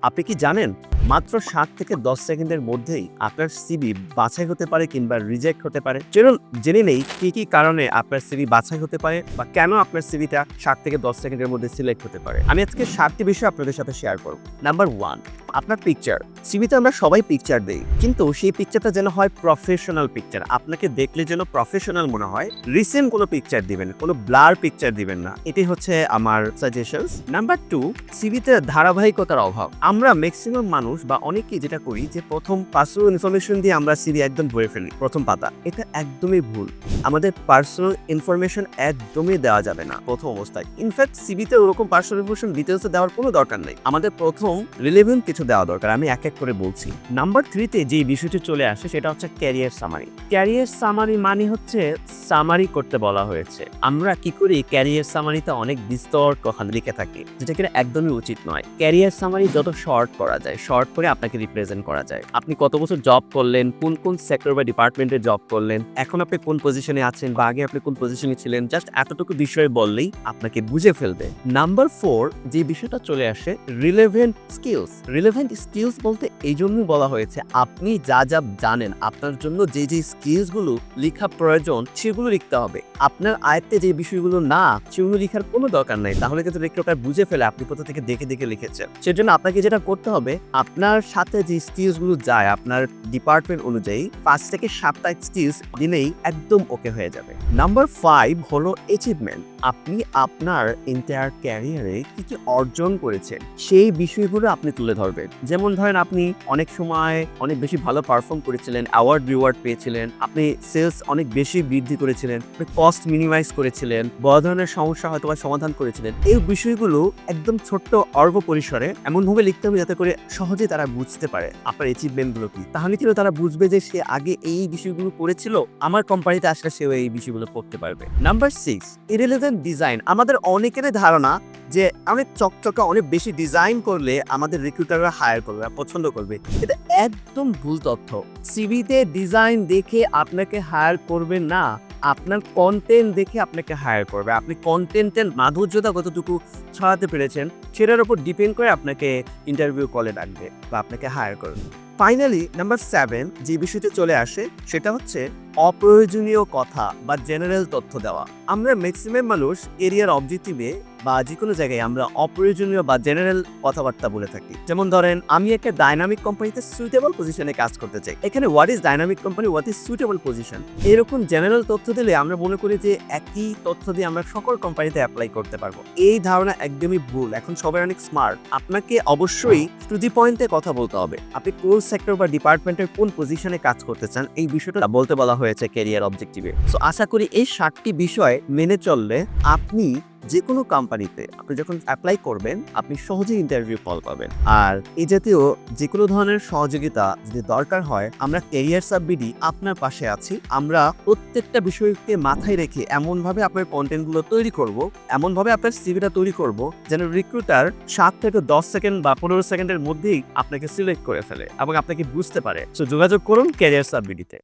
আপনি কি জানেন মাত্র 7 থেকে 10 সেকেন্ডের মধ্যেই আপনার সিভি বাছাই হতে পারে কিংবা রিজেক্ট হতে পারে। চলুন জেনে নেই কি কারণে আপনার সিভি বাছাই হতে পারে বা কেন আপনার সিভিটা 7 থেকে 10 সেকেন্ডের মধ্যে সিলেক্ট হতে পারে। আমি আজকে 7টি বিষয় আপনাদের সাথে শেয়ার করব। নাম্বার 1, আপনার পিকচার। সিভিতে আমরা সবাই পিকচার দেই, কিন্তু সেই পিকচারটা যেন হয় প্রফেশনাল পিকচার। আপনাকে দেখলে যেন প্রফেশনাল মনে হয়। রিসেন্ট কোনো পিকচার দিবেন, কোনো ব্লার পিকচার দিবেন না। এটি হচ্ছে আমার সাজেশনস। নাম্বার 2, সিভিতে ধারাবাহিকতার অভাব। আমরা ম্যাক্সিমাম মানুষ বা অনেকেই যেটা করি যে প্রথম পার্সোনাল ইনফরমেশন দিয়ে আমরা সিভি একদম ভরে ফেলি প্রথম পাতা। এটা একদমই ভুল। আমাদের পার্সোনাল ইনফরমেশন একদমই দেওয়া যাবে না প্রথম অবস্থায়। ইনফ্যাক্ট সিভিতে ওরকম পার্সোনাল ইনফরমেশন ডিটেলসে দেওয়ার কোনো দরকার নেই। আমাদের প্রথম রিলেভেন্ট কিছু দেওয়া দরকার। আমি এক এক করে বলছি। নাম্বার 3-তে যে বিষয়টি চলে আসে সেটা হচ্ছে ক্যারিয়ার সামারি। ক্যারিয়ার সামারি মানে হচ্ছে সামারি করতে বলা হয়েছে। আমরা কি করি, ক্যারিয়ার সামারিতে অনেক বিস্তর কথা লিখে থাকি, যেটা কিনা একদমই উচিত নয়। ক্যারিয়ার সামারি যত শর্ট করা যায়, শর্ট করে আপনাকে রিপ্রেজেন্ট করা যায়। আপনি কত বছর জব করলেন, কোন সেক্টর বা ডিপার্টমেন্টে জব করলেন, এখন আপনি কোন পজিশনে আছেন বা আগে আপনি কোন পজিশনে ছিলেন, জাস্ট এতটুকু বিষয় বললেই আপনাকে বুঝে ফেলবে। নাম্বার 4, যে বিষয়টা চলে আসে রিলেভেন্ট স্কিলস। রিলেভেন্ট স্কিলস বলতে এই জন্যই বলা হয়েছে আপনি যা জানেন, আপনার জন্য যে স্কিলসগুলো লেখা প্রয়োজন সেগুলো লিখতে হবে। আপনার আয়ত্তে যে বিষয়গুলো না, সেগুলো লেখার কোনো দরকার নাই। তাহলে কিন্তু রেকর্ডার বুঝে ফেলে আপনি কোথা থেকে দেখে লিখেছেন। সেজন্য আপনাকে যেটা করতে হবে, আপনার সাথে যে স্কিলসগুলো যায় আপনার ডিপার্টমেন্ট অনুযায়ী 5 থেকে 7টা স্কিলস দিলেই একদম ওকে হয়ে যাবে। নাম্বার 5 হলো অ্যাচিভমেন্ট। আপনি আপনার এন্টায়ার ক্যারিয়ারে কি অর্জন করেছেন সেই বিষয়গুলো আপনি তুলে ধরবেন। যেমন ধরেন আপনি অনেক সময় অনেক বেশি ভালো পারফর্ম করেছিলেন, অ্যাওয়ার্ড রিওয়ার্ড পেয়েছিলেন, আপনি সেলস অনেক বেশি বৃদ্ধি করেছিলেন, আপনি কস্ট মিনিমাইজ করেছিলেন, বড় ধরনের সমস্যা হয়তো সমাধান করেছিলেন। এই বিষয়গুলো একদম ছোট্ট অল্প পরিসরে এমনভাবে লিখতে হবে যাতে করে সহজে তারা বুঝতে পারে আপনার অ্যাচিভমেন্টগুলো কি। তাহলে কিন্তু তারা বুঝবে যে সে আগে এই বিষয়গুলো করেছিল, আমার কোম্পানিতে আসলে সেও এই বিষয়গুলো করতে পারবে। Number 6, irrelevant design. আমাদের অনেকেরই ধারণা যে অনেক চকচকে অনেক বেশি ডিজাইন করলে আমাদের রিক্রুটাররা হায়ার করবে, পছন্দ করবে। এটা একদম ভুল তথ্য। সিভিতে ডিজাইন দেখে আপনাকে হায়ার করবে না, আপনার কন্টেন্ট দেখে আপনাকে হায়ার করবে। আপনি কন্টেন্টের মাধুর্যতা কতটুকু ছড়াতে পেরেছেন সেটার উপর ডিপেন্ড করে আপনাকে ইন্টারভিউ কলে ডাকবে বা আপনাকে হায়ার করবে। ফাইনালি নাম্বার 7, যে বিষয়টি চলে আসে সেটা হচ্ছে অপ্রয়োজনীয় কথা বা জেনারেল তথ্য দেওয়া। আমরা ম্যাক্সিমাম মানুষ এরিয়ার অবজেক্টিভে বা যে কোনো জায়গায় আমরা অপ্রয়োজনীয় বা জেনারেল কথাবার্তা বলে থাকি। যেমন ধরেন, আমি একটা ডাইনামিক কোম্পানিতে সুইটেবল পজিশনে কাজ করতে চাই। এখানে what is dynamic company, what is suitable position, এরকম জেনারেল তথ্য দিলে আমরা মনে করি যে একই তথ্য দিয়ে আমরা সকল কোম্পানিতে অ্যাপ্লাই করতে পারবো। এই ধারণা একদমই ভুল। এখন সবাই অনেক স্মার্ট। আপনাকে অবশ্যই টু দি পয়েন্টে কথা বলতে হবে। আপনি কোন সেক্টর বা ডিপার্টমেন্টের কোন পজিশনে কাজ করতে চান, এই বিষয়টা বলতে বলা হয়েছে ক্যারিয়ার অবজেক্টিভে। সো আশা করি এই 7টি বিষয় মেনে চললে আপনি যে কোনো কোম্পানিতে আপনি যখন অ্যাপ্লাই করবেন আপনি সহজেই ইন্টারভিউ কল পাবেন। আর এই জাতীয় যে কোনো ধরনের সহযোগিতা যদি দরকার হয়, আমরা ক্যারিয়ার সাববিডি আপনার পাশে আছি। আমরা প্রত্যেকটা বিষয়কে মাথায় রেখে এমনভাবে আপনার কন্টেন্টগুলো তৈরি করব, এমনভাবে আপনার সিভিটা তৈরি করব যেন রিক্রুটার 7 থেকে 10 সেকেন্ড বা 15 সেকেন্ডের মধ্যেই আপনাকে সিলেক্ট করে ফেলে এবং আপনাকে বুঝতে পারে। সো যোগাযোগ করুন ক্যারিয়ার সাববিডিতে।